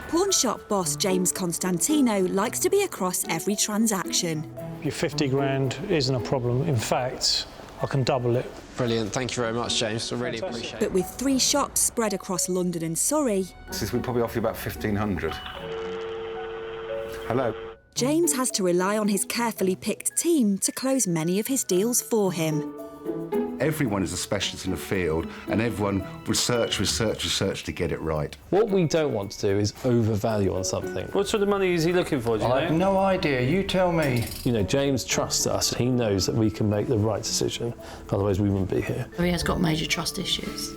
Pawn shop boss James Constantino likes to be across every transaction. Your 50 grand isn't a problem. In fact, I can double it. Brilliant, thank you very much, James. I really appreciate it. But with 3 shops spread across London and Surrey... We probably offer you about 1,500. Hello? James has to rely on his carefully picked team to close many of his deals for him. Everyone is a specialist in the field, and everyone research to get it right. What we don't want to do is overvalue on something. What sort of money is he looking for, do you know? I have no idea, you tell me. You know, James trusts us. He knows that we can make the right decision, otherwise we wouldn't be here. He has got major trust issues.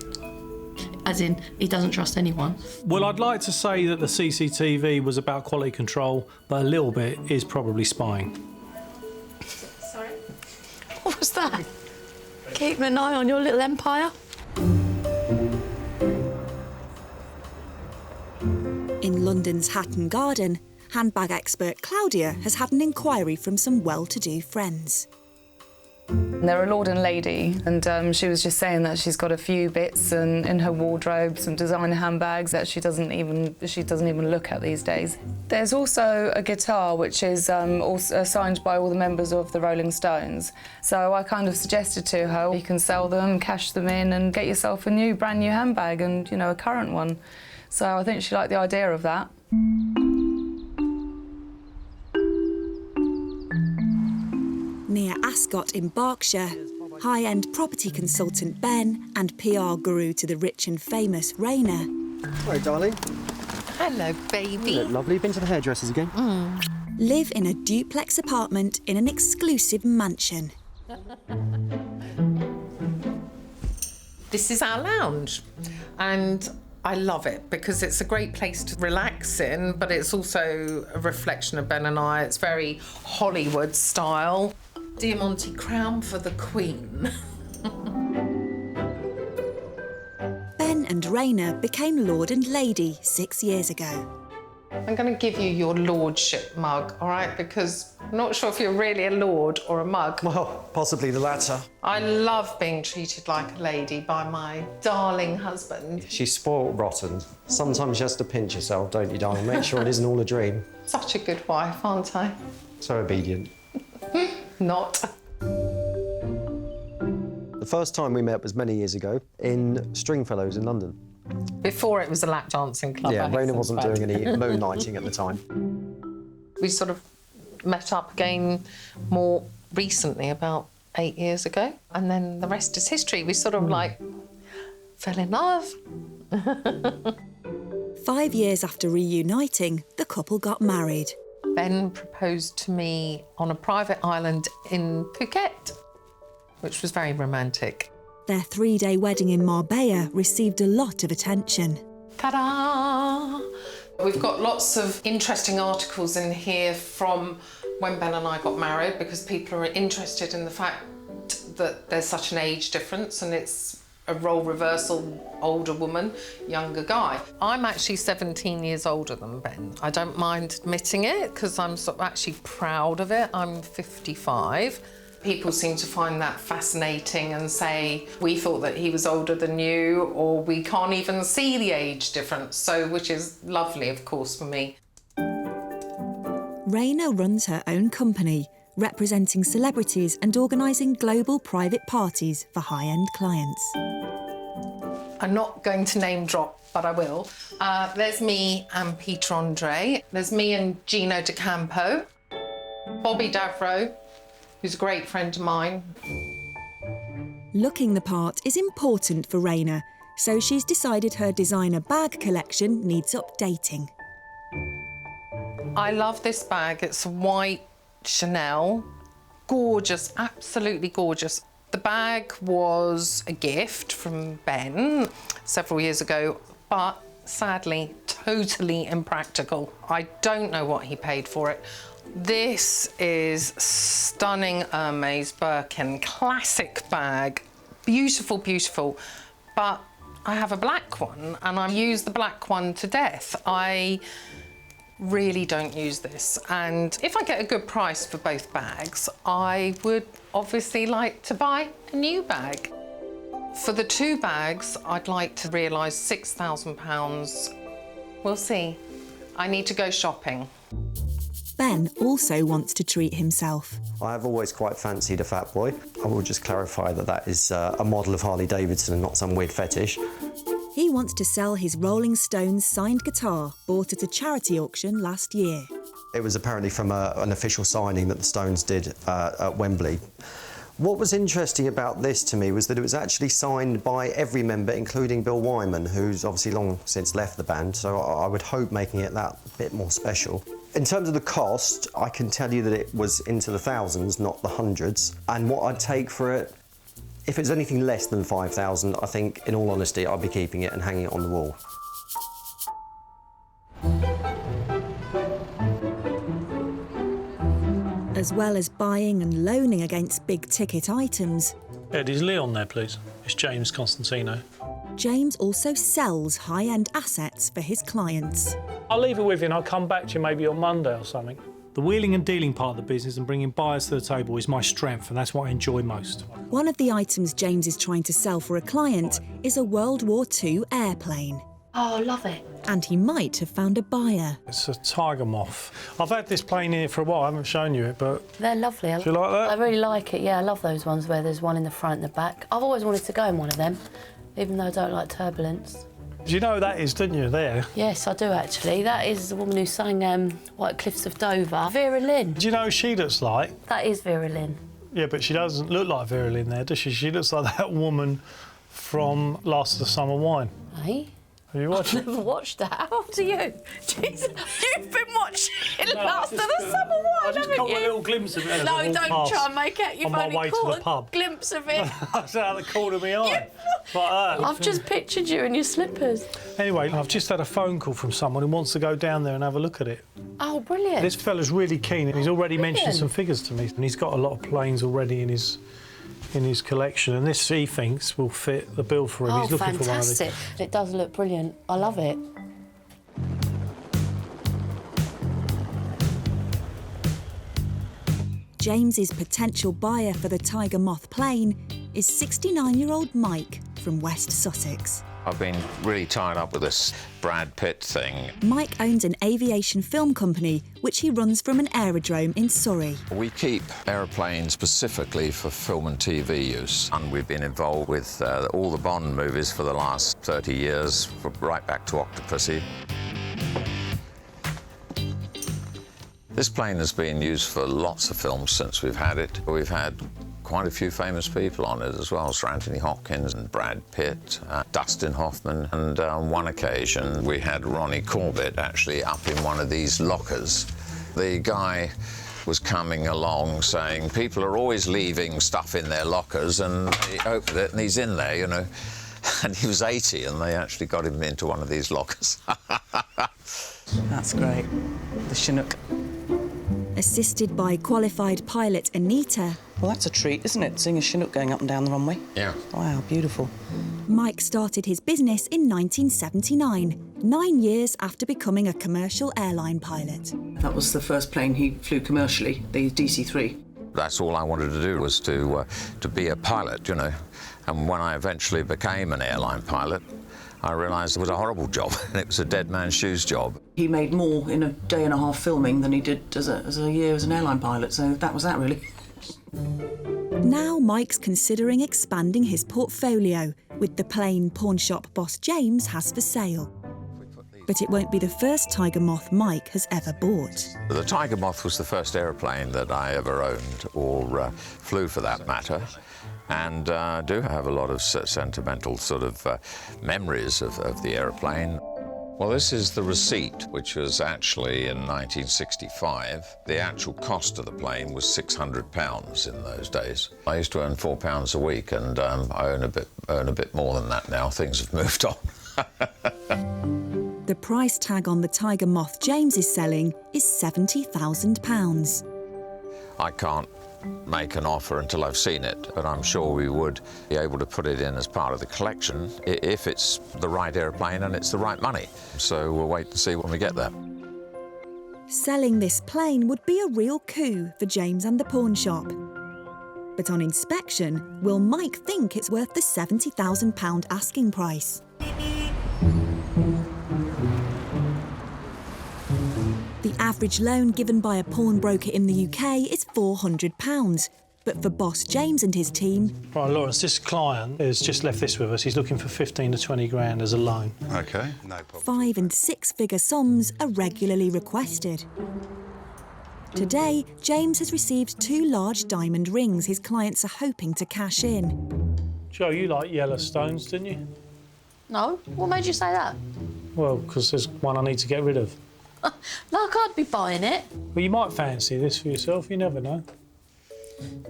As in, he doesn't trust anyone. Well, I'd like to say that the CCTV was about quality control, but a little bit is probably spying. Sorry? What was that? Keeping an eye on your little empire? In London's Hatton Garden, handbag expert Claudia has had an inquiry from some well-to-do friends. They're a lord and lady, and she was just saying that she's got a few bits in her wardrobe, some designer handbags that she doesn't even look at these days. There's also a guitar which is also signed by all the members of the Rolling Stones. So I kind of suggested to her, you can sell them, cash them in, and get yourself a brand new handbag, and a current one. So I think she liked the idea of that. Near Ascot in Berkshire, high-end property consultant Ben and PR guru to the rich and famous Raina. Hi, darling. Hello, baby. You look lovely. Been to the hairdressers again? Live in a duplex apartment in an exclusive mansion. This is our lounge, and I love it because it's a great place to relax in, but it's also a reflection of Ben and I. It's very Hollywood style. Diamante crown for the Queen. Ben and Raina became Lord and Lady 6 years ago. I'm going to give you your lordship mug, all right? Because I'm not sure if you're really a lord or a mug. Well, possibly the latter. I love being treated like a lady by my darling husband. She's spoiled rotten. Sometimes you have to pinch yourself, don't you, darling? Make sure it isn't all a dream. Such a good wife, aren't I? So obedient. Not. The first time we met was many years ago in Stringfellows in London. Before it was a lap dancing club. Yeah, Raina wasn't doing any moonlighting at the time. We sort of met up again more recently, about 8 years ago, and then the rest is history. We sort of fell in love. 5 years after reuniting, the couple got married. Ben proposed to me on a private island in Phuket, which was very romantic. Their 3-day wedding in Marbella received a lot of attention. Ta-da! We've got lots of interesting articles in here from when Ben and I got married, because people are interested in the fact that there's such an age difference and it's a role reversal, older woman, younger guy. I'm actually 17 years older than Ben. I don't mind admitting it because I'm sort of actually proud of it. I'm 55. People seem to find that fascinating and say, we thought that he was older than you, or we can't even see the age difference, so which is lovely, of course, for me. Raina runs her own company, representing celebrities and organising global private parties for high-end clients. I'm not going to name drop, but I will. There's me and Peter Andre. There's me and Gino D'Acampo. Bobby Davro, who's a great friend of mine. Looking the part is important for Raina, so she's decided her designer bag collection needs updating. I love this bag. It's a white Chanel. Gorgeous, absolutely gorgeous. The bag was a gift from Ben several years ago, but sadly, totally impractical. I don't know what he paid for it. This is stunning Hermes Birkin, classic bag. Beautiful, beautiful. But I have a black one and I use the black one to death. I really don't use this. And if I get a good price for both bags, I would obviously like to buy a new bag. For the 2 bags, I'd like to realise £6,000. We'll see. I need to go shopping. Ben also wants to treat himself. I have always quite fancied a fat boy. I will just clarify that that is a model of Harley Davidson and not some weird fetish. He wants to sell his Rolling Stones signed guitar bought at a charity auction last year. It was apparently from an official signing that the Stones did at Wembley. What was interesting about this to me was that it was actually signed by every member, including Bill Wyman, who's obviously long since left the band, so I would hope making it that bit more special. In terms of the cost, I can tell you that it was into the thousands, not the hundreds. And what I'd take for it, if it's anything less than 5,000, I think, in all honesty, I'd be keeping it and hanging it on the wall. As well as buying and loaning against big-ticket items, Ed, is Lee on there, please? It's James Constantino. James also sells high-end assets for his clients. I'll leave it with you and I'll come back to you maybe on Monday or something. The wheeling and dealing part of the business and bringing buyers to the table is my strength, and that's what I enjoy most. One of the items James is trying to sell for a client is a World War II airplane. Oh, I love it. And he might have found a buyer. It's a Tiger Moth. I've had this plane here for a while, I haven't shown you it, but... They're lovely. Do you like that? I really like it, yeah. I love those ones where there's one in the front and the back. I've always wanted to go in one of them, even though I don't like turbulence. Do you know who that is, didn't you, there? Yes, I do, actually. That is the woman who sang White Cliffs of Dover. Vera Lynn. Do you know who she looks like? That is Vera Lynn. Yeah, but she doesn't look like Vera Lynn there, does she? She looks like that woman from Last of the Summer Wine. Hey? Have you watched it? I've never watched that. How old are you? Jesus, you've been watching Last of the Summer Wine, I just caught a little glimpse of it as I No, walked don't past try and make it. You've on my only way to caught the pub. a glimpse of it. That's out of the corner of my eye. Like that. I've just pictured you in your slippers. Anyway, I've just had a phone call from someone who wants to go down there and have a look at it. Oh, brilliant. This fella's really keen. He's already mentioned Brilliant. some figures to me, and he's got a lot of planes already in his collection, and this, he thinks, will fit the bill for him. Oh, He's looking fantastic. for one of It does look brilliant. I love it. James's potential buyer for the Tiger Moth plane is 69-year-old Mike from West Sussex. I've been really tied up with this Brad Pitt thing. Mike owns an aviation film company, which he runs from an aerodrome in Surrey. We keep aeroplanes specifically for film and TV use, and we've been involved with all the Bond movies for the last 30 years, right back to Octopussy. This plane has been used for lots of films since we've had it. We've had quite a few famous people on it as well, Sir Anthony Hopkins and Brad Pitt, Dustin Hoffman, and on one occasion we had Ronnie Corbett actually up in one of these lockers. The guy was coming along saying people are always leaving stuff in their lockers, and he opened it and he's in there, you know. And he was 80 and they actually got him into one of these lockers. That's great. The Chinook. Assisted by qualified pilot Anita, Well, that's a treat, isn't it, seeing a Chinook going up and down the runway? Yeah. Wow, beautiful. Mike started his business in 1979, 9 years after becoming a commercial airline pilot. That was the first plane he flew commercially, the DC-3. That's all I wanted to do, was to be a pilot, you know. And when I eventually became an airline pilot, I realised it was a horrible job, and it was a dead man's shoes job. He made more in a day and a half filming than he did as a year as an airline pilot, so that was that, really. Now Mike's considering expanding his portfolio with the plane pawnshop boss James has for sale. But it won't be the first Tiger Moth Mike has ever bought. The Tiger Moth was the first aeroplane that I ever owned, or flew for that matter, and do have a lot of sentimental sort of memories of the aeroplane. Well, this is the receipt, which was actually in 1965. The actual cost of the plane was £600 in those days. I used to earn £4 a week, and I earn a bit more than that now. Things have moved on. The price tag on the Tiger Moth James is selling is £70,000. I can't make an offer until I've seen it, but I'm sure we would be able to put it in as part of the collection if it's the right aeroplane and it's the right money. So we'll wait to see when we get there. Selling this plane would be a real coup for James and the pawn shop. But on inspection, will Mike think it's worth the £70,000 asking price? The average loan given by a pawnbroker in the UK is £400. But for Boss James and his team... Right, Lawrence, this client has just left this with us. He's looking for 15 to 20 grand as a loan. OK, no problem. 5- and 6-figure sums are regularly requested. Today, James has received 2 large diamond rings his clients are hoping to cash in. Joe, you like yellow stones, didn't you? No? What made you say that? Well, because there's one I need to get rid of. Like I'd be buying it. Well, you might fancy this for yourself, you never know.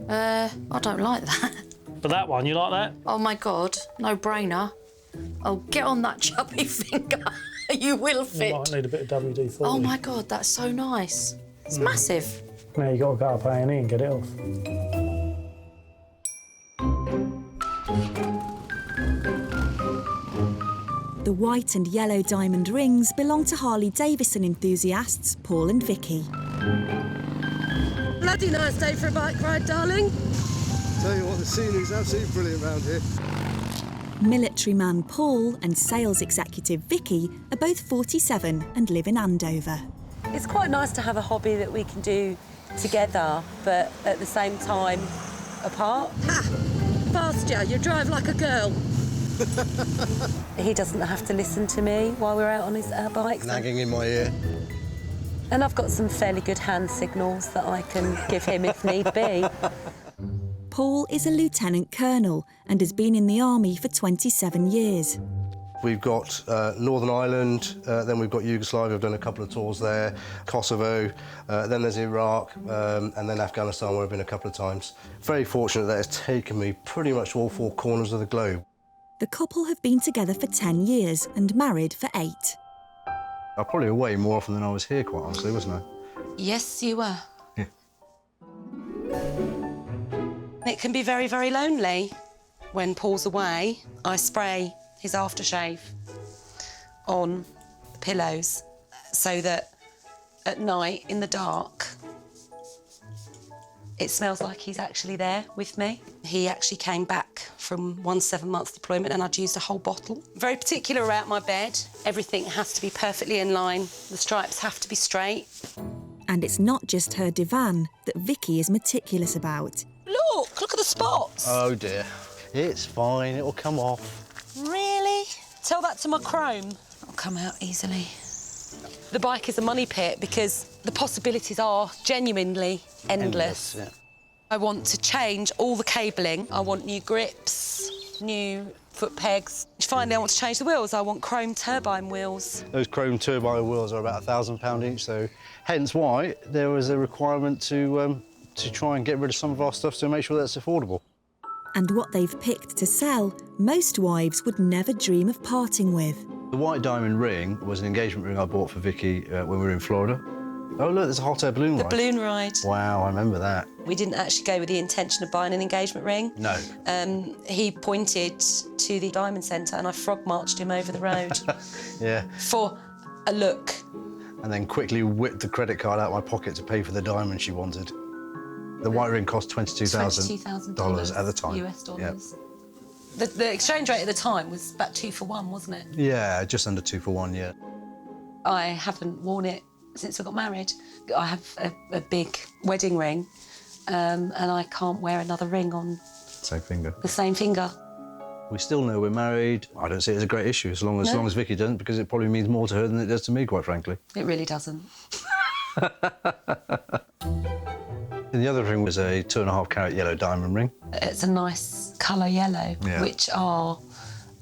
I don't like that. But that one, you like that? Oh, my God, no-brainer. Oh, get on that chubby finger. You will fit. You might need a bit of WD-40. Oh, my God, that's so nice. It's massive. Now you've got to go up A&E and get it off. The white and yellow diamond rings belong to Harley-Davidson enthusiasts Paul and Vicky. Bloody nice day for a bike ride, darling. Tell you what, the scenery's absolutely brilliant around here. Military man Paul and sales executive Vicky are both 47 and live in Andover. It's quite nice to have a hobby that we can do together, but at the same time, apart. Ha! Faster, you drive like a girl. He doesn't have to listen to me while we're out on his bikes. Nagging in my ear. And I've got some fairly good hand signals that I can give him if need be. Paul is a lieutenant colonel and has been in the army for 27 years. We've got Northern Ireland, then we've got Yugoslavia, I've done a couple of tours there, Kosovo, then there's Iraq, and then Afghanistan, where I've been a couple of times. Very fortunate that it's taken me pretty much all 4 corners of the globe. The couple have been together for 10 years and married for 8. I was probably away more often than I was here, quite honestly, wasn't I? Yes, you were. Yeah. It can be very, very lonely. When Paul's away, I spray his aftershave on the pillows so that at night, in the dark, it smells like he's actually there with me. He actually came back from 1 7-month deployment and I'd used a whole bottle. Very particular about my bed. Everything has to be perfectly in line. The stripes have to be straight. And it's not just her divan that Vicky is meticulous about. Look at the spots. Oh, dear. It's fine, it'll come off. Really? Tell that to my chrome. It'll come out easily. The bike is a money pit because the possibilities are genuinely endless. Yeah. I want to change all the cabling. I want new grips, new foot pegs. Finally, I want to change the wheels. I want chrome turbine wheels. Those chrome turbine wheels are about £1,000 each, so hence why there was a requirement to try and get rid of some of our stuff to make sure that's affordable. And what they've picked to sell, most wives would never dream of parting with. The white diamond ring was an engagement ring I bought for Vicky when we were in Florida. Oh, look, there's a hot air balloon ride. The balloon ride. Wow, I remember that. We didn't actually go with the intention of buying an engagement ring. No. He pointed to the diamond centre and I frog marched him over the road. Yeah. For a look. And then quickly whipped the credit card out of my pocket to pay for the diamond she wanted. The white ring cost $22,000 at the time. US dollars. Yep. The exchange rate at the time was about 2 for 1, wasn't it? Yeah, just under 2 for 1, yeah. I haven't worn it since we got married. I have a big wedding ring and I can't wear another ring on Same finger. the same finger. We still know we're married. I don't see it as a great issue as long as Vicky doesn't, because it probably means more to her than it does to me, quite frankly. It really doesn't. And the other ring was a 2.5 carat yellow diamond ring. It's a nice colour yellow, which are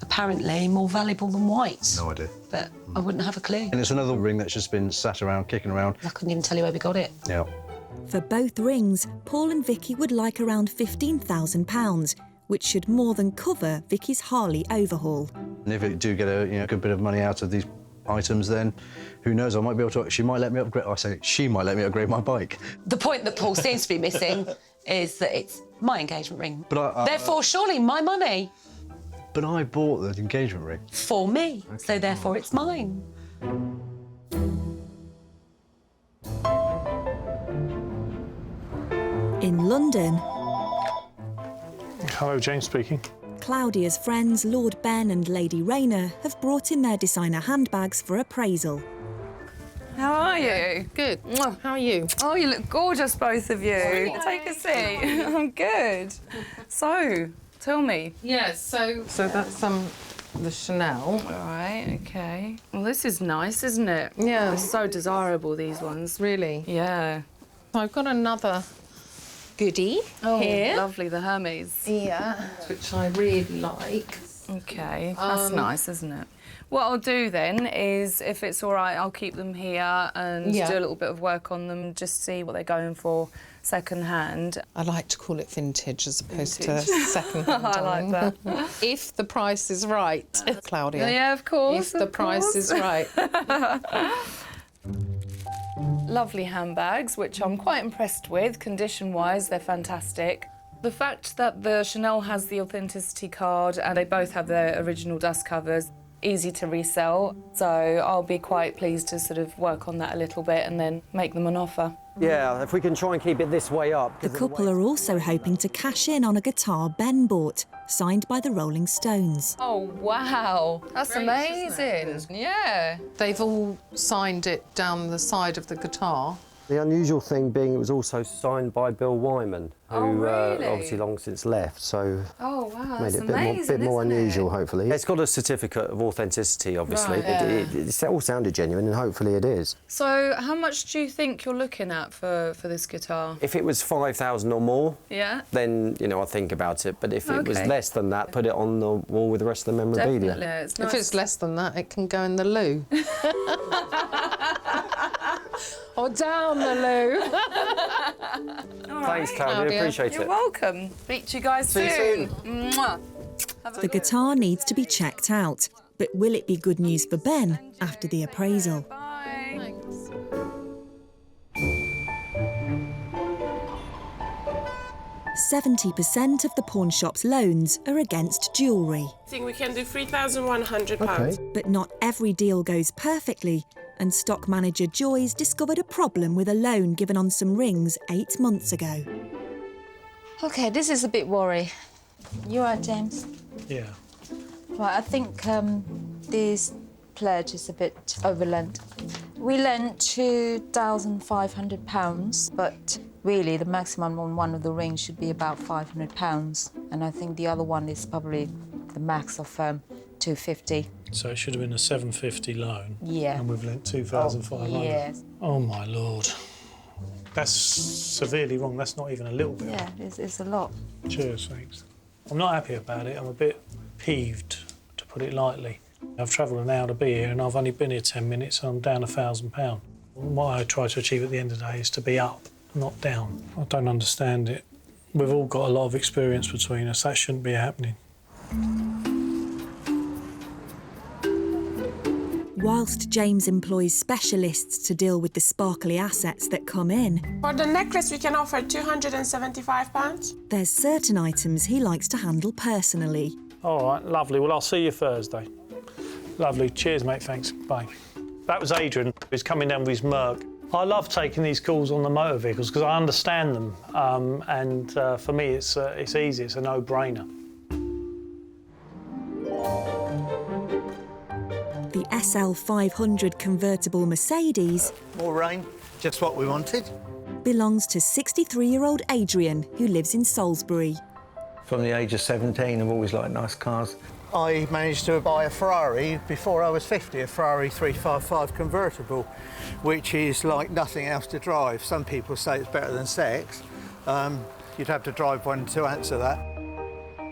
apparently more valuable than white. No idea. But I wouldn't have a clue. And it's another ring that's just been sat around, kicking around. I couldn't even tell you where we got it. Yeah. For both rings, Paul and Vicky would like around £15,000, which should more than cover Vicky's Harley overhaul. And if it do get a good bit of money out of these items, then who knows, I might be able to, she might let me upgrade, I say she might let me upgrade my bike. The point that Paul seems to be missing is that it's my engagement ring. But therefore, surely my money. But I bought the engagement ring. For me, so therefore it's mine. In London, Hello, James speaking. Claudia's friends, Lord Ben and Lady Rayner, have brought in their designer handbags for appraisal. How are you? Good. How are you? Oh, you look gorgeous, both of you. Take a seat. I'm good. So, tell me. Yes, so that's the Chanel. All right, OK. Well, this is nice, isn't it? Yeah. They're so desirable, these ones. Really? Yeah. I've got another goodie here. Lovely, the Hermes. Yeah. Which I really like. OK, that's nice, isn't it? What I'll do then is, if it's all right, I'll keep them here and do a little bit of work on them, just see what they're going for second-hand. I like to call it vintage as opposed to second-hand. I like that. If the price is right, Claudia. Yeah, of course. If the price is right. Lovely handbags, which I'm quite impressed with. Condition-wise, they're fantastic. The fact that the Chanel has the authenticity card and they both have their original dust covers, easy to resell, so I'll be quite pleased to sort of work on that a little bit and then make them an offer. Yeah, if we can try and keep it this way up. The couple are also hoping to cash in on a guitar Ben bought, signed by the Rolling Stones. Oh, wow. That's Great, amazing. Yeah. They've all signed it down the side of the guitar. The unusual thing being it was also signed by Bill Wyman, who really? obviously long since left, so oh, wow, made that's it amazing, a bit more isn't unusual, it? hopefully. It's got a certificate of authenticity, obviously. Right, It all sounded genuine, and hopefully it is. So how much do you think you're looking at for this guitar? If it was 5,000 or more, Yeah? then, you know, I'd think about it. But if it was Okay. less than that, put it on the wall with the rest of the memorabilia. Definitely, it's nice. If it's less than that, it can go in the loo. Or down the loo. Thanks, Claudia. Appreciate You're it. welcome. Speak to you guys See you soon. soon. Mwah. The guitar needs to be checked out, but will it be good news for Ben after the appraisal? Bye. Thanks. 70% of the pawn shop's loans are against jewellery. I think we can do £3,100. But not every deal goes perfectly, and stock manager Joy's discovered a problem with a loan given on some rings 8 months ago. OK, this is a bit worry. You all right, James? Yeah. Right, I think this pledge is a bit overlent. We lent £2,500, but really the maximum on one of the rings should be about £500, and I think the other one is probably the max of £250. So it should have been a £750 loan. Yeah. And we've lent £2,500. Yes. Oh, my Lord. That's severely wrong. That's not even a little bit. Yeah, it's a lot. Cheers, thanks. I'm not happy about it. I'm a bit peeved, to put it lightly. I've travelled an hour to be here and I've only been here 10 minutes and I'm down £1,000. What I try to achieve at the end of the day is to be up, not down. I don't understand it. We've all got a lot of experience between us. That shouldn't be happening. Whilst James employs specialists to deal with the sparkly assets that come in, For the necklace, we can offer £275. there's certain items he likes to handle personally. All right, lovely. Well, I'll see you Thursday. Lovely. Cheers, mate. Thanks. Bye. That was Adrien, who's coming down with his Merc. I love taking these calls on the motor vehicles because I understand them, and for me, it's easy. It's a no-brainer. The SL500 convertible Mercedes More rain, just what we wanted. belongs to 63-year-old Adrien, who lives in Salisbury. From the age of 17, I've always liked nice cars. I managed to buy a Ferrari before I was 50, a Ferrari 355 convertible, which is like nothing else to drive. Some people say it's better than sex. You'd have to drive one to answer that.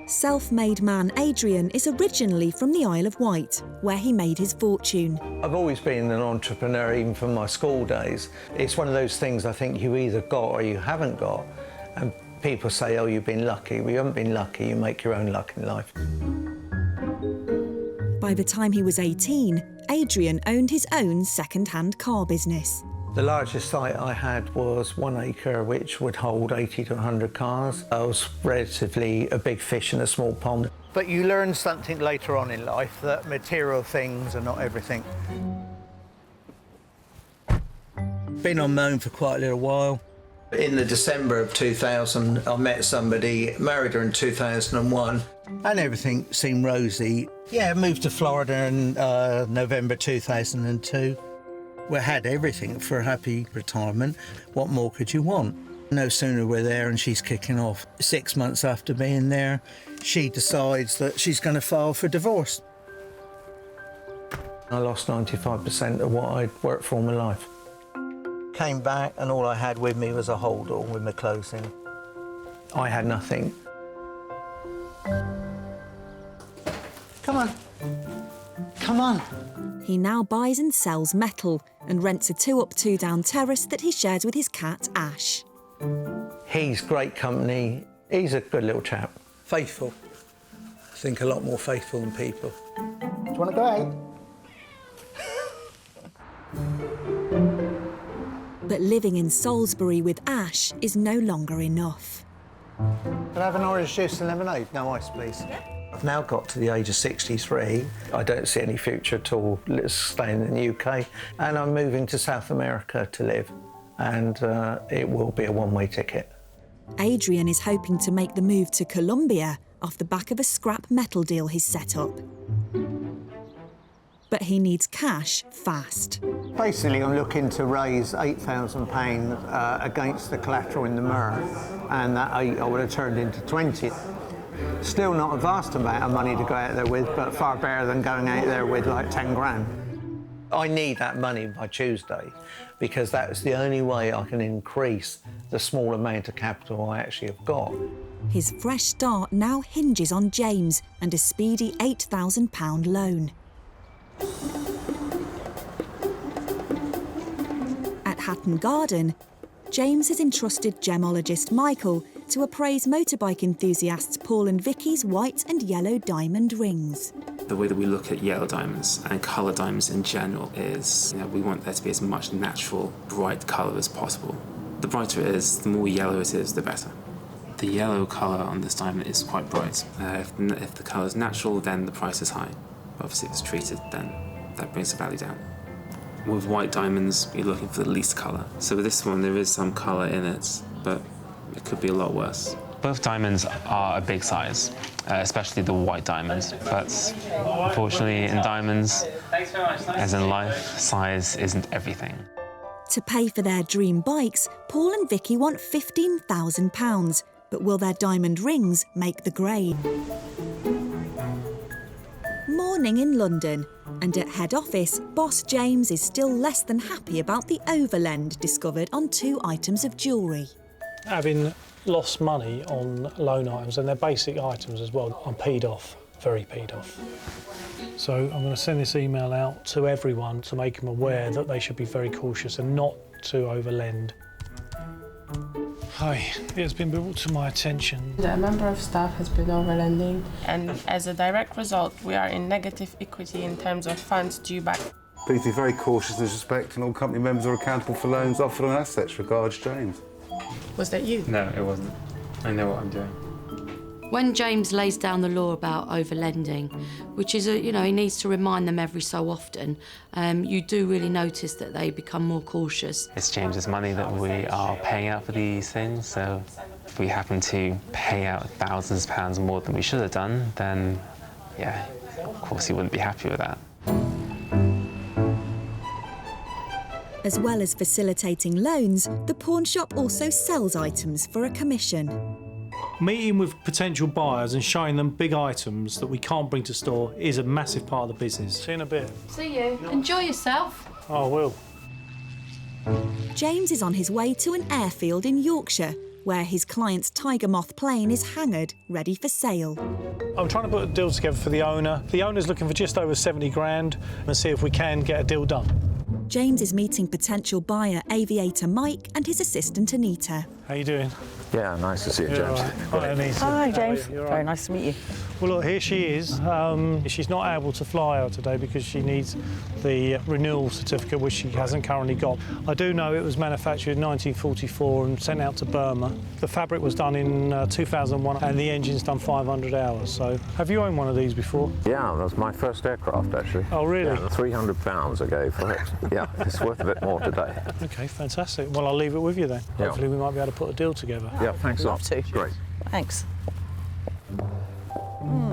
Self-made man Adrien is originally from the Isle of Wight, where he made his fortune. I've always been an entrepreneur, even from my school days. It's one of those things I think you either got or you haven't got. And people say, oh, you've been lucky. Well, you haven't been lucky, you make your own luck in life. By the time he was 18, Adrien owned his own second-hand car business. The largest site I had was 1 acre, which would hold 80 to 100 cars. I was relatively a big fish in a small pond. But you learn something later on in life, that material things are not everything. Been on my own for quite a little while. In the December of 2000, I met somebody, married her in 2001, and everything seemed rosy. Yeah, I moved to Florida in November 2002. We had everything for a happy retirement. What more could you want? No sooner we're there and she's kicking off. 6 months after being there, she decides that she's going to file for divorce. I lost 95% of what I'd worked for all my life. Came back and all I had with me was a holdall with my clothes in. I had nothing. Come on. Come on. He now buys and sells metal and rents a 2-up, 2-down terrace that he shares with his cat, Ash. He's great company. He's a good little chap. Faithful. I think a lot more faithful than people. Do you want to go out? But living in Salisbury with Ash is no longer enough. Can I have an orange juice and lemonade? No ice, please. Yeah. I've now got to the age of 63. I don't see any future at all staying in the UK. And I'm moving to South America to live. And it will be a one-way ticket. Adrien is hoping to make the move to Colombia off the back of a scrap metal deal he's set up. But he needs cash fast. Basically, I'm looking to raise £8,000 against the collateral in the mirror, and that 8 I would have turned into 20. Still not a vast amount of money to go out there with, but far better than going out there with like 10 grand. I need that money by Tuesday, because that's the only way I can increase the small amount of capital I actually have got. His fresh start now hinges on James and a speedy £8,000 loan. At Hatton Garden, James has entrusted gemologist Michael to appraise motorbike enthusiasts Paul and Vicky's white and yellow diamond rings. The way that we look at yellow diamonds and colour diamonds in general is, we want there to be as much natural, bright colour as possible. The brighter it is, the more yellow it is, the better. The yellow colour on this diamond is quite bright. If the colour is natural, then the price is high. Obviously, if it's treated, then that brings the value down. With white diamonds, you're looking for the least colour. So with this one, there is some colour in it, but it could be a lot worse. Both diamonds are a big size, especially the white diamonds. But unfortunately, in diamonds, as in life, size isn't everything. To pay for their dream bikes, Paul and Vicky want £15,000. But will their diamond rings make the grade? Morning in London, and at head office, boss James is still less than happy about the overlend discovered on 2 items of jewellery. Having lost money on loan items, and they're basic items as well, I'm peed off, very peed off. So I'm going to send this email out to everyone to make them aware that they should be very cautious and not to overlend. Hi, it's been brought to my attention. A member of staff has been overlending, and as a direct result, we are in negative equity in terms of funds due back. Please be very cautious in this respect, and all company members are accountable for loans offered on assets. Regards, James. Was that you? No, it wasn't. I know what I'm doing. When James lays down the law about overlending, which is, he needs to remind them every so often, you do really notice that they become more cautious. It's James's money that we are paying out for these things, so if we happen to pay out thousands of pounds more than we should have done, then, yeah, of course he wouldn't be happy with that. As well as facilitating loans, the pawn shop also sells items for a commission. Meeting with potential buyers and showing them big items that we can't bring to store is a massive part of the business. See you in a bit. See you. Enjoy yourself. Oh, I will. James is on his way to an airfield in Yorkshire, where his client's Tiger Moth plane is hangared, ready for sale. I'm trying to put a deal together for the owner. The owner's looking for just over 70 grand and see if we can get a deal done. James is meeting potential buyer Aviator Mike and his assistant Anita. How you doing? Yeah, nice to see you, James. Right. Hi, Anita. Hi, James. Right. Very nice to meet you. Well, look, here she is. She's not able to fly out today because she needs the renewal certificate, which she hasn't currently got. I do know it was manufactured in 1944 and sent out to Burma. The fabric was done in 2001 and the engine's done 500 hours. So, have you owned one of these before? Yeah, that's my first aircraft, actually. Oh, really? Yeah, £300 I gave for it. Yeah, it's worth a bit more today. OK, fantastic. Well, I'll leave it with you then. Yeah. Hopefully we might be able to put a deal together. Yeah, thanks a lot. Love to. Great. Thanks.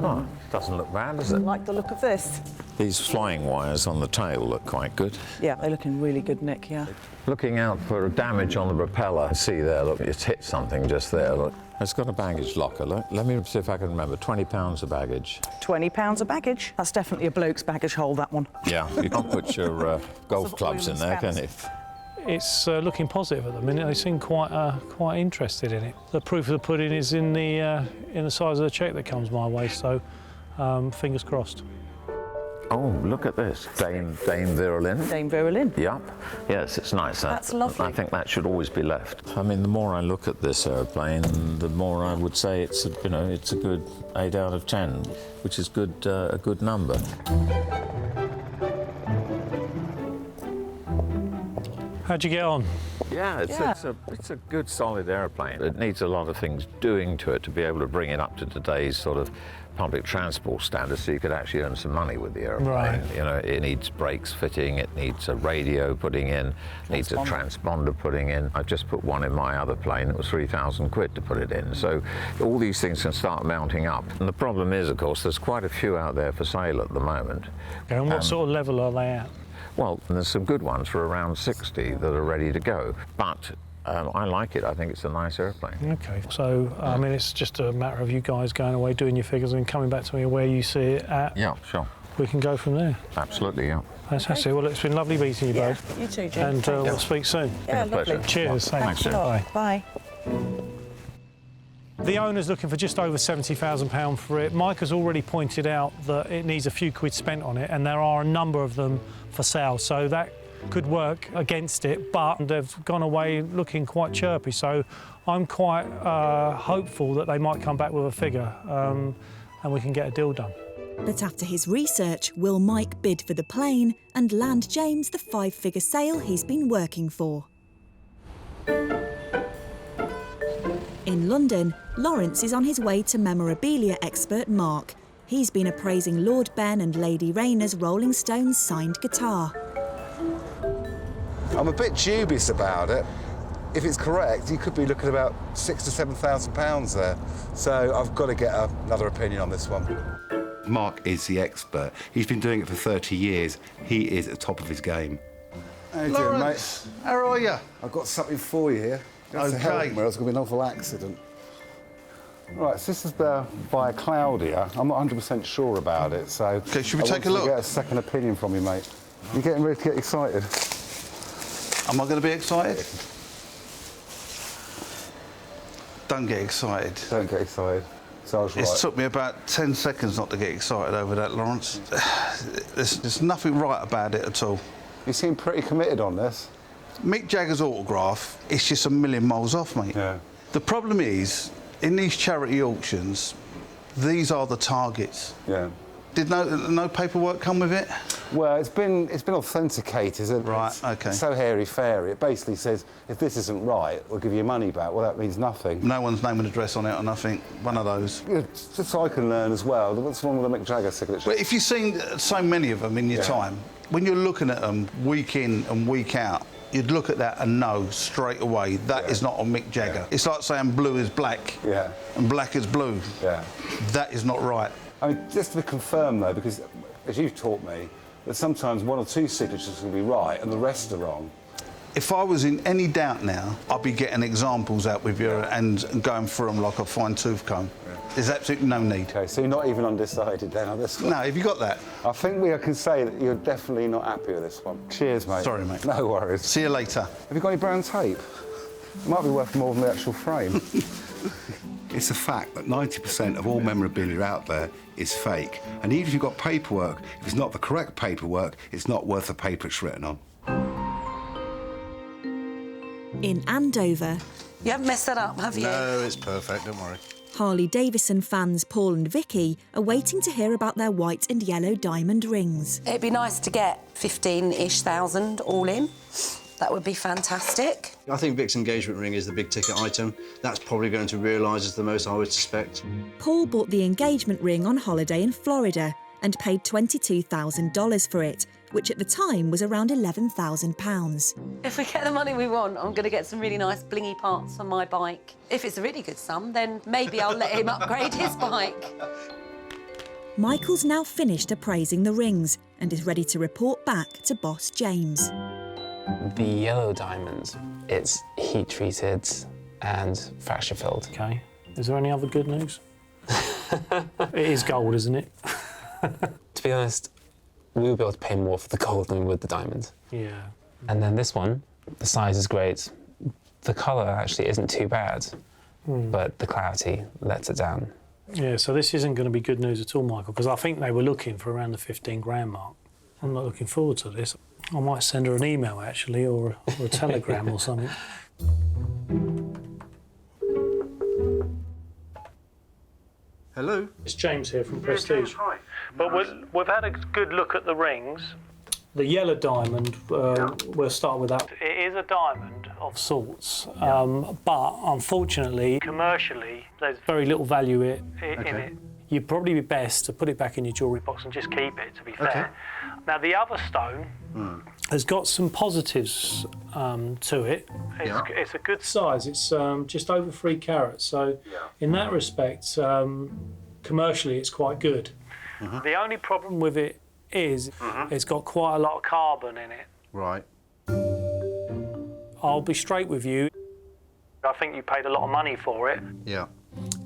Oh, doesn't look bad, does it? Like the look of this. These flying wires on the tail look quite good. Yeah, they look in really good nick, yeah. Looking out for damage on the propeller. See there, look, it's hit something just there, look. It's got a baggage locker, look. Let me see if I can remember. £20 of baggage. £20 of baggage. That's definitely a bloke's baggage hold, that one. Yeah, you can't put your golf clubs in there, can you? It's looking positive at the minute. They seem quite interested in it. The proof of the pudding is in the size of the cheque that comes my way, so fingers crossed. Oh, look at this. Dame Vera Lynn. Dame Vera Lynn. Yep. Yes, it's nice. That's lovely. I think that should always be left. I mean, the more I look at this airplane, the more I would say it's a good 8 out of 10, which is good, a good number. How'd you get on? Yeah, it's a good, solid airplane. It needs a lot of things doing to it to be able to bring it up to today's sort of public transport standards so you could actually earn some money with the airplane. Right. You know, it needs brakes fitting, it needs a radio putting in, needs a transponder putting in. I just put one in my other plane. It was 3,000 quid to put it in. So all these things can start mounting up. And the problem is, of course, there's quite a few out there for sale at the moment. Okay, and what sort of level are they at? Well, there's some good ones for around 60 that are ready to go. But I like it. I think it's a nice airplane. OK, so, I mean, it's just a matter of you guys going away, doing your figures and coming back to me where you see it at. Yeah, sure. We can go from there. Absolutely, yeah. Fantastic. Well, it's been lovely meeting you both. You too, Jim. And we'll speak soon. Yeah, been a pleasure. lovely. Cheers. Thanks. Bye. Bye. The owner's looking for just over £70,000 for it. Mike has already pointed out that it needs a few quid spent on it, and there are a number of them for sale, so that could work against it, but they've gone away looking quite chirpy, so I'm quite hopeful that they might come back with a figure and we can get a deal done. But after his research, will Mike bid for the plane and land James the 5-figure sale he's been working for? In London, Lawrence is on his way to memorabilia expert Mark. He's been appraising Lord Ben and Lady Rayner's Rolling Stones signed guitar. I'm a bit dubious about it. If it's correct, you could be looking at about £6,000 to £7,000 there. So I've got to get another opinion on this one. Mark is the expert. He's been doing it for 30 years. He is at the top of his game. How you doing, mate? How are you? I've got something for you here. You have to help me, or it's going to be an awful accident. Right, so this is by Claudia. I'm not 100% sure about it, so... OK, should we take a look? I want to get a second opinion from you, mate. You're getting ready to get excited. Am I going to be excited? Don't get excited. Don't get excited. So I was right. It took me about 10 seconds not to get excited over that, Lawrence. There's nothing right about it at all. You seem pretty committed on this. Mick Jagger's autograph, it's just a million miles off, mate. Yeah. The problem is, in these charity auctions, these are the targets. Yeah. Did no paperwork come with it? Well, it's been authenticated. Right, OK. It's so hairy-fairy. It basically says, if this isn't right, we'll give you your money back. Well, that means nothing. No one's name and address on it or nothing. One of those. Yeah, just so I can learn as well. What's wrong with the Mick Jagger signature? But if you've seen so many of them in your time, when you're looking at them week in and week out, you'd look at that and know straight away that is not a Mick Jagger. It's like saying blue is black and black is blue. Yeah. That is not right. I mean, just to confirm, though, because, as you've taught me, that sometimes one or two signatures will be right and the rest are wrong. If I was in any doubt now, I'd be getting examples out with you and going through them like a fine-tooth comb. Yeah. There's absolutely no need. OK, so you're not even undecided then on this one? No, have you got that? I think we can say that you're definitely not happy with this one. Cheers, mate. Sorry, mate. No worries. See you later. Have you got any brown tape? It might be worth more than the actual frame. It's a fact that 90% of all memorabilia out there is fake. And even if you've got paperwork, if it's not the correct paperwork, it's not worth the paper it's written on. In Andover... You haven't messed that up, have you? No, it's perfect, don't worry. Harley-Davidson fans Paul and Vicky are waiting to hear about their white and yellow diamond rings. It'd be nice to get 15-ish thousand all in. That would be fantastic. I think Vic's engagement ring is the big ticket item. That's probably going to realise as the most, I would suspect. Paul bought the engagement ring on holiday in Florida and paid $22,000 for it, which at the time was around £11,000. If we get the money we want, I'm going to get some really nice blingy parts for my bike. If it's a really good sum, then maybe I'll let him upgrade his bike. Michael's now finished appraising the rings and is ready to report back to boss James. The yellow diamond, it's heat-treated and fracture-filled. OK. Is there any other good news? It is gold, isn't it? To be honest, we would be able to pay more for the gold than we would the diamond. Yeah. And then this one, the size is great. The colour actually isn't too bad, but the clarity lets it down. Yeah, so this isn't going to be good news at all, Michael, because I think they were looking for around the 15 grand mark. I'm not looking forward to this. I might send her an email, actually, or a telegram or something. Hello? It's James here from Prestige. Hi. But we've had a good look at the rings. The yellow diamond, we'll start with that. It is a diamond of sorts, but unfortunately, commercially, there's very little value in it. You'd probably be best to put it back in your jewellery box and just keep it, to be fair. Now, the other stone has got some positives to it. It's a good size. It's just over 3 carats. So, in that respect, commercially, it's quite good. The only problem with it is it's got quite a lot of carbon in it. Right. I'll be straight with you. I think you paid a lot of money for it. Yeah.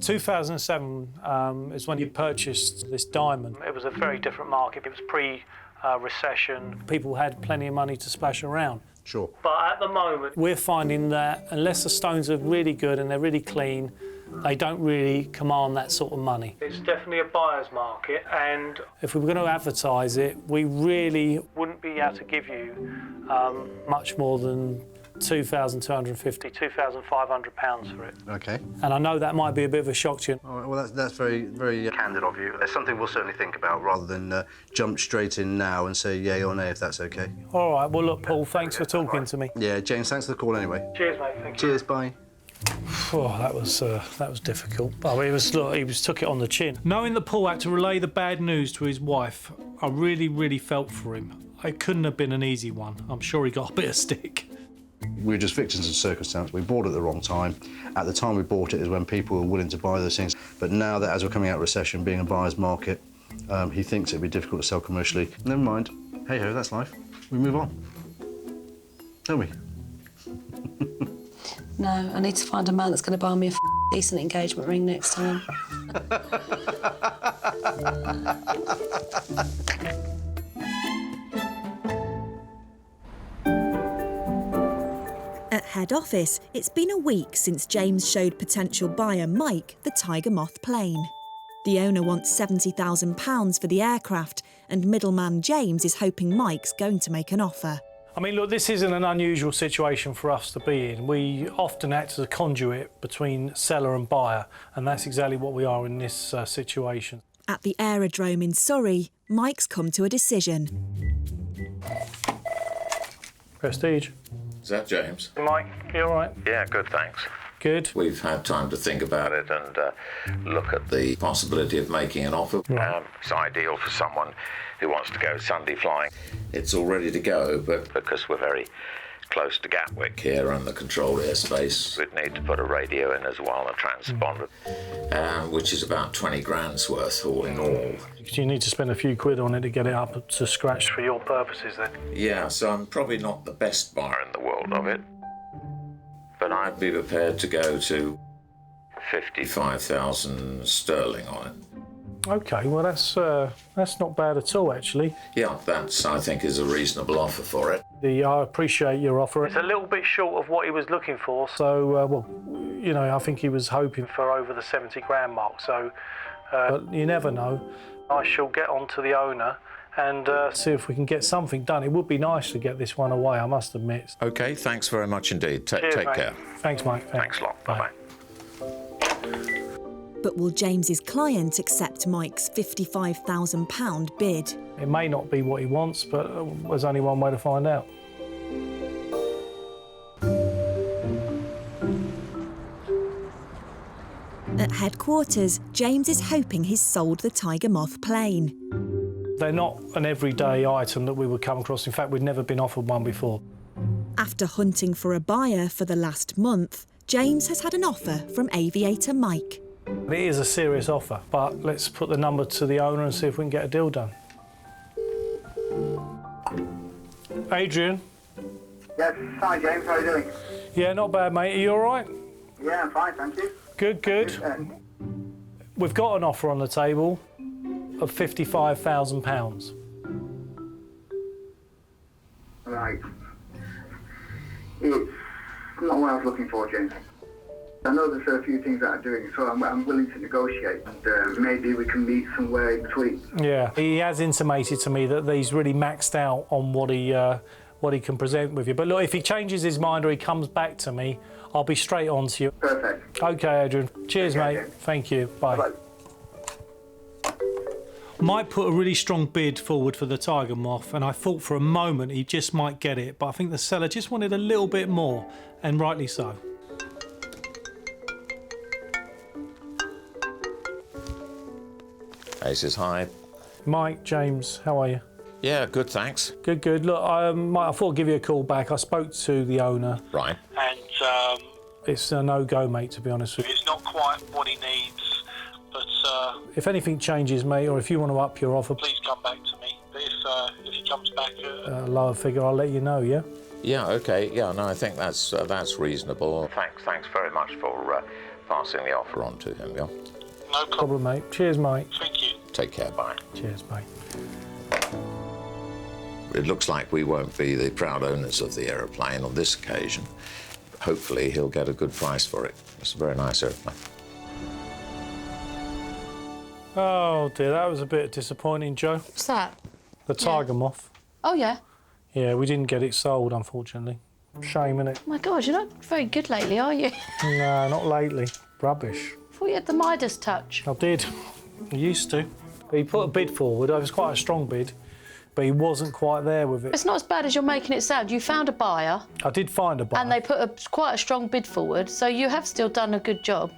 2007 is when you purchased this diamond. It was a very different market. It was pre-recession. People had plenty of money to splash around. Sure. But at the moment, we're finding that unless the stones are really good and they're really clean, they don't really command that sort of money. It's definitely a buyer's market, and if we were going to advertise it, we really wouldn't be able to give you much more than £2,250, £2,500 for it. OK. And I know that might be a bit of a shock to you. All right, well, that's very, very candid of you. It's something we'll certainly think about rather than jump straight in now and say yay or nay, if that's OK. All right, well, look, Paul, thanks for talking to me. Yeah, James, thanks for the call anyway. Cheers, mate. Thank you. Cheers, bye. Oh, that was difficult. Oh, he took it on the chin. Knowing that Paul had to relay the bad news to his wife, I really, really felt for him. It couldn't have been an easy one. I'm sure he got a bit of stick. We were just victims of circumstance. We bought it at the wrong time. At the time we bought it is when people were willing to buy those things. But now that as we're coming out of recession, being a buyer's market, he thinks it'd be difficult to sell commercially. Never mind. Hey-ho, that's life. We move on. Don't we? No, I need to find a man that's going to buy me a decent engagement ring next time. At head office, it's been a week since James showed potential buyer Mike the Tiger Moth plane. The owner wants £70,000 for the aircraft, and middleman James is hoping Mike's going to make an offer. I mean, look, this isn't an unusual situation for us to be in. We often act as a conduit between seller and buyer, and that's exactly what we are in this situation. At the aerodrome in Surrey, Mike's come to a decision. Prestige. Is that James? Mike, you all right? Yeah, good, thanks. Good. We've had time to think about it and look at the possibility of making an offer. It's ideal for someone who wants to go Sunday flying. It's all ready to go, but because we're very close to Gatwick here and the controlled airspace, we'd need to put a radio in as well, a transponder, which is about 20 grand's worth all in all. You need to spend a few quid on it to get it up to scratch for your purposes then. Yeah, so I'm probably not the best buyer in the world of it, but I'd be prepared to go to 55,000 sterling on it. OK, well, that's not bad at all, actually. Yeah, that's, I think, is a reasonable offer for it. I appreciate your offer. It's a little bit short of what he was looking for, so, well, you know, I think he was hoping for over the 70 grand mark, so, but you never know. I shall get on to the owner and see if we can get something done. It would be nice to get this one away, I must admit. OK, thanks very much indeed. Cheers, take mate. care. Thanks, Mike. Thanks a lot. Bye-bye. But will James's client accept Mike's £55,000 bid? It may not be what he wants, but there's only one way to find out. At headquarters, James is hoping he's sold the Tiger Moth plane. They're not an everyday item that we would come across. In fact, we'd never been offered one before. After hunting for a buyer for the last month, James has had an offer from aviator Mike. It is a serious offer, but let's put the number to the owner and see if we can get a deal done. Adrien? Yes, hi James, how are you doing? Yeah, not bad, mate. Are you all right? Yeah, I'm fine, thank you. Good, good. We've got an offer on the table of £55,000. Right. It's not what I was looking for, James. I know there's a few things that I'm doing, so I'm willing to negotiate, and maybe we can meet somewhere in between. Yeah, he has intimated to me that he's really maxed out on what he can present with you. But look, if he changes his mind or he comes back to me, I'll be straight on to you. Perfect. OK, Adrien. Cheers, mate. Okay. Thank you. Bye. Bye. Mike put a really strong bid forward for the Tiger Moth, and I thought for a moment he just might get it, but I think the seller just wanted a little bit more, and rightly so. Aces high. Mike, James, how are you? Yeah, good, thanks. Good, good. Look, Mike, I thought I'd give you a call back. I spoke to the owner. Right. And it's a no-go, mate, to be honest with you. It's not quite what he needs, but if anything changes, mate, or if you want to up your offer, please come back to me. But if he comes back at a lower figure, I'll let you know, yeah? Yeah, OK. Yeah, no, I think that's reasonable. Thanks very much for passing the offer on to him, yeah? No problem, mate. Cheers, mate. Thank you. Take care, bye. Cheers, mate. It looks like we won't be the proud owners of the aeroplane on this occasion. Hopefully he'll get a good price for it. It's a very nice aeroplane. Oh dear, that was a bit disappointing, Joe. What's that? The Tiger Moth. Oh, yeah. Yeah, we didn't get it sold, unfortunately. Shame, innit? Oh, my God, you're not very good lately, are you? No, not lately. Rubbish. I thought you had the Midas touch. I did. I used to. He put a bid forward. It was quite a strong bid, but he wasn't quite there with it. It's not as bad as you're making it sound. You found a buyer. I did find a buyer. And they put quite a strong bid forward, so you have still done a good job.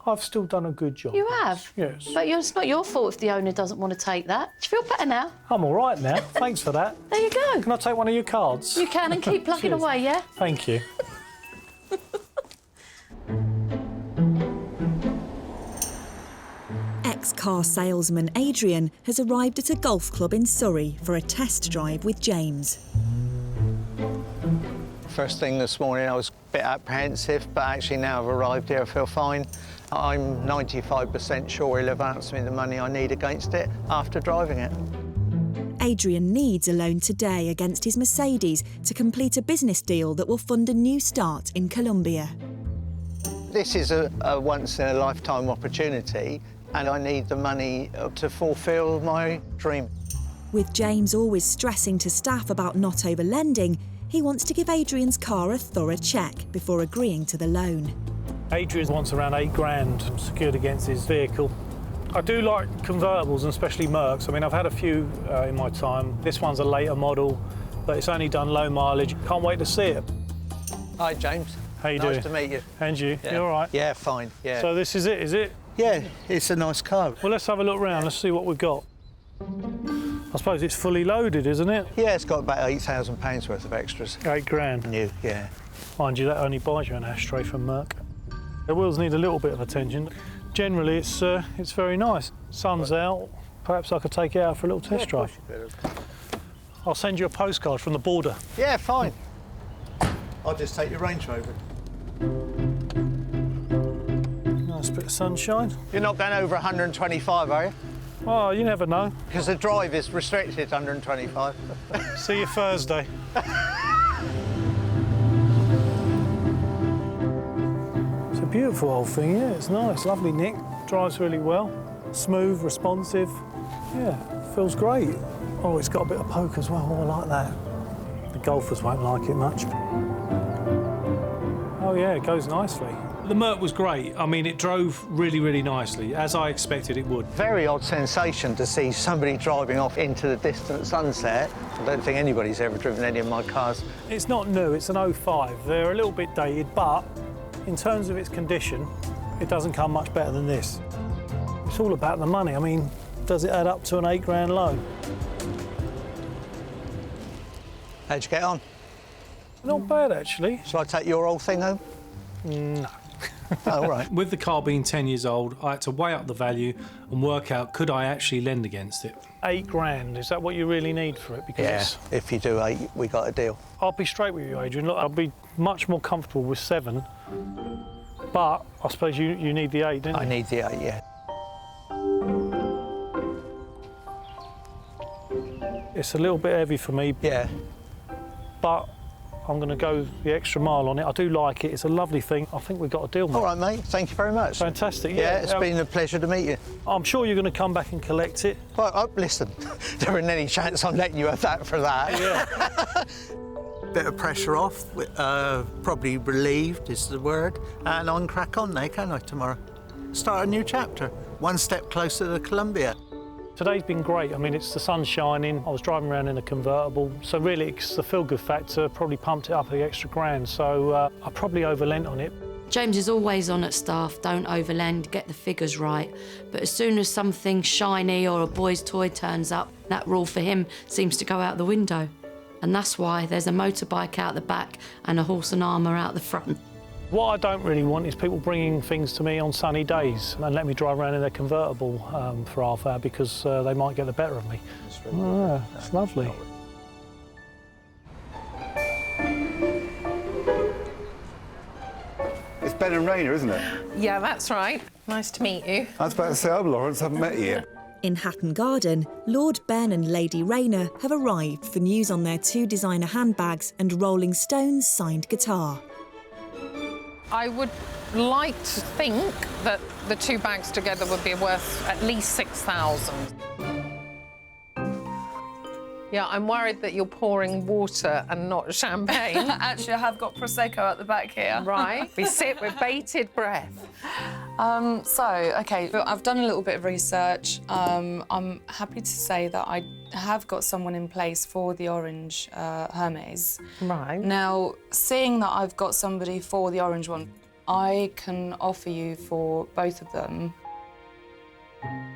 I've still done a good job. You have? Yes. But it's not your fault if the owner doesn't want to take that. Do you feel better now? I'm all right now. Thanks for that. There you go. Can I take one of your cards? You can, and keep plugging Cheers. away, yeah? Thank you. Ex-car salesman Adrien has arrived at a golf club in Surrey for a test drive with James. First thing this morning I was a bit apprehensive, but actually now I've arrived here I feel fine. I'm 95% sure he'll advance me the money I need against it after driving it. Adrien needs a loan today against his Mercedes to complete a business deal that will fund a new start in Colombia. This is a once-in-a-lifetime opportunity, and I need the money to fulfil my dream. With James always stressing to staff about not over-lending, he wants to give Adrien's car a thorough check before agreeing to the loan. Adrien wants around £8,000 secured against his vehicle. I do like convertibles, and especially Mercs. I mean, I've had a few in my time. This one's a later model, but it's only done low mileage. Can't wait to see it. Hi, James. How you doing? Nice to meet you. And you? Yeah. You all right? Yeah, fine, yeah. So this is it, is it? Yeah, it's a nice car. Well, let's have a look round. Let's see what we've got. I suppose it's fully loaded, isn't it? Yeah, it's got about £8,000 worth of extras. £8,000? New, yeah. Mind you, that only buys you an ashtray from Merc. The wheels need a little bit of attention. Generally, it's very nice. Sun's out. Perhaps I could take it out for a little test drive. I'll send you a postcard from the border. Yeah, fine. I'll just take your Range Rover. Nice bit of sunshine. You're not going over 125, are you? Oh, you never know. Because the drive is restricted 125. See you Thursday. It's a beautiful old thing, yeah, it's nice. Lovely nick, drives really well. Smooth, responsive. Yeah, feels great. Oh, it's got a bit of poke as well. Oh, I like that. The golfers won't like it much. Oh, yeah, it goes nicely. The Merc was great. I mean, it drove really, really nicely, as I expected it would. Very odd sensation to see somebody driving off into the distant sunset. I don't think anybody's ever driven any of my cars. It's not new, it's an 05. They're a little bit dated, but in terms of its condition, it doesn't come much better than this. It's all about the money. I mean, does it add up to an 8 grand loan? How'd you get on? Not bad, actually. Shall I take your old thing home? No. Oh, all right. With the car being 10 years old, I had to weigh up the value and work out, could I actually lend against it? 8 grand, is that what you really need for it? Because yeah, if you do 8, we got a deal. I'll be straight with you, Adrian. Look, I'll be much more comfortable with 7, but I suppose you need the 8, don't you? I need the 8, yeah. It's a little bit heavy for me. Yeah. But I'm going to go the extra mile on it. I do like it. It's a lovely thing. I think we've got a deal, mate. All right, mate. Thank you very much. Fantastic. Yeah, it's been a pleasure to meet you. I'm sure you're going to come back and collect it. Well, listen, there isn't any chance I'm letting you have that for that. Yeah. Bit of pressure off, probably relieved is the word, and on crack on now, can I, tomorrow? Start a new chapter, one step closer to Columbia. Today's been great. I mean, it's the sun shining. I was driving around in a convertible, so really it's the feel-good factor probably pumped it up the extra grand, so I probably overlent on it. James is always on at staff, don't overlend, get the figures right. But as soon as something shiny or a boy's toy turns up, that rule for him seems to go out the window. And that's why there's a motorbike out the back and a horse and armour out the front. What I don't really want is people bringing things to me on sunny days and let me drive around in their convertible for half hour because they might get the better of me. That's really that's lovely. It's Ben and Raina, isn't it? Yeah, that's right. Nice to meet you. I was about to say, I'm Lawrence, I haven't met you yet. In Hatton Garden, Lord Ben and Lady Raina have arrived for news on their 2 designer handbags and Rolling Stones signed guitar. I would like to think that the 2 bags together would be worth at least 6,000. Yeah, I'm worried that you're pouring water and not champagne. Actually, I have got Prosecco at the back here. Right. We sit with bated breath. OK, I've done a little bit of research. I'm happy to say that I have got someone in place for the orange Hermes. Right. Now, seeing that I've got somebody for the orange one, I can offer you for both of them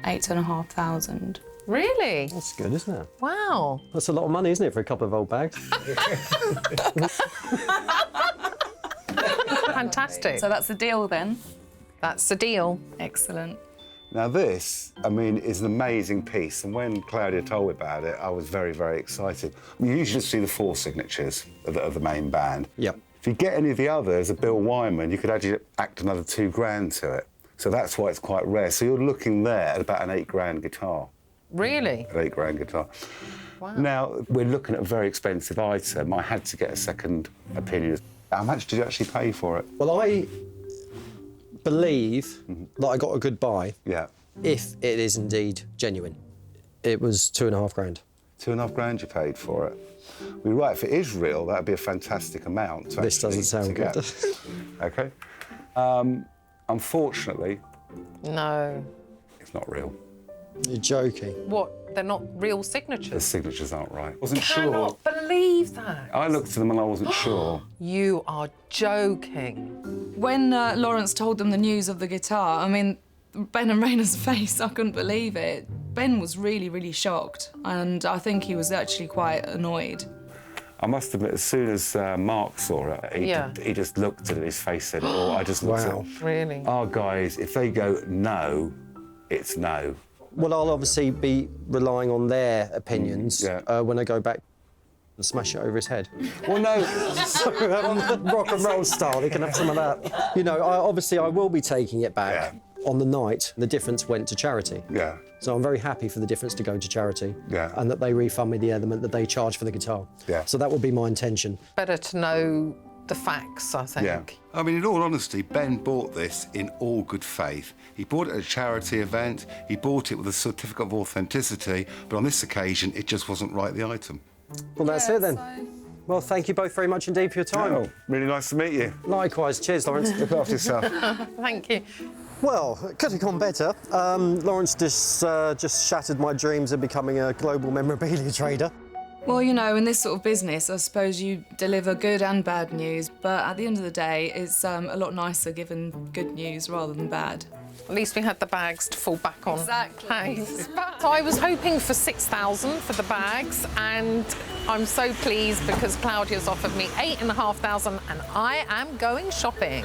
8,500. Really? That's good, isn't it? Wow. That's a lot of money, isn't it, for a couple of old bags? Fantastic. So that's the deal then? That's the deal. Excellent. Now this, I mean, is an amazing piece, and when Claudia told me about it, I was very, very excited. You usually just see the 4 signatures of the main band. Yep. If you get any of the others, a Bill Wyman, you could actually act another 2 grand to it. So that's why it's quite rare. So you're looking there at about an 8 grand guitar. Really? An 8 grand guitar. Wow. Now, we're looking at a very expensive item. I had to get a second opinion. How much did you actually pay for it? Well, I believe that I got a good buy. Yeah. If it is indeed genuine. It was 2.5 grand. 2.5 grand you paid for it. We're right, for Israel, that'd be a fantastic amount. This doesn't sound good. OK. Unfortunately... No. It's not real. You're joking. What? They're not real signatures? The signatures aren't right. Wasn't I cannot believe that. I looked at them and I wasn't sure. You are joking. When Lawrence told them the news of the guitar, I mean, Ben and Raina's face, I couldn't believe it. Ben was really, really shocked, and I think he was actually quite annoyed. I must admit, as soon as Mark saw it, he just looked at it, his face said it all. I just looked at it. Really? Our guys, if they go no, it's no. Well, I'll obviously be relying on their opinions when I go back and smash it over his head. Well, no. Rock and roll style, they can have some of that. You know, obviously I will be taking it back on the night. The difference went to charity. Yeah. So I'm very happy for the difference to go to charity. Yeah. And that they refund me the element that they charge for the guitar. Yeah. So that would be my intention. Better to know the facts, I think. Yeah. I mean, in all honesty, Ben bought this in all good faith. He bought it at a charity event, he bought it with a certificate of authenticity, but on this occasion, it just wasn't right, the item. Well, that's it then. Well, thank you both very much indeed for your time. Oh, really nice to meet you. Likewise. Cheers, Lawrence. Look after yourself. Thank you. Well, it could have gone better. Lawrence just shattered my dreams of becoming a global memorabilia trader. Well, you know, in this sort of business, I suppose you deliver good and bad news, but at the end of the day, it's a lot nicer giving good news rather than bad. At least we had the bags to fall back on. Exactly. So I was hoping for 6,000 for the bags, and I'm so pleased because Claudia's offered me 8,500 and I am going shopping.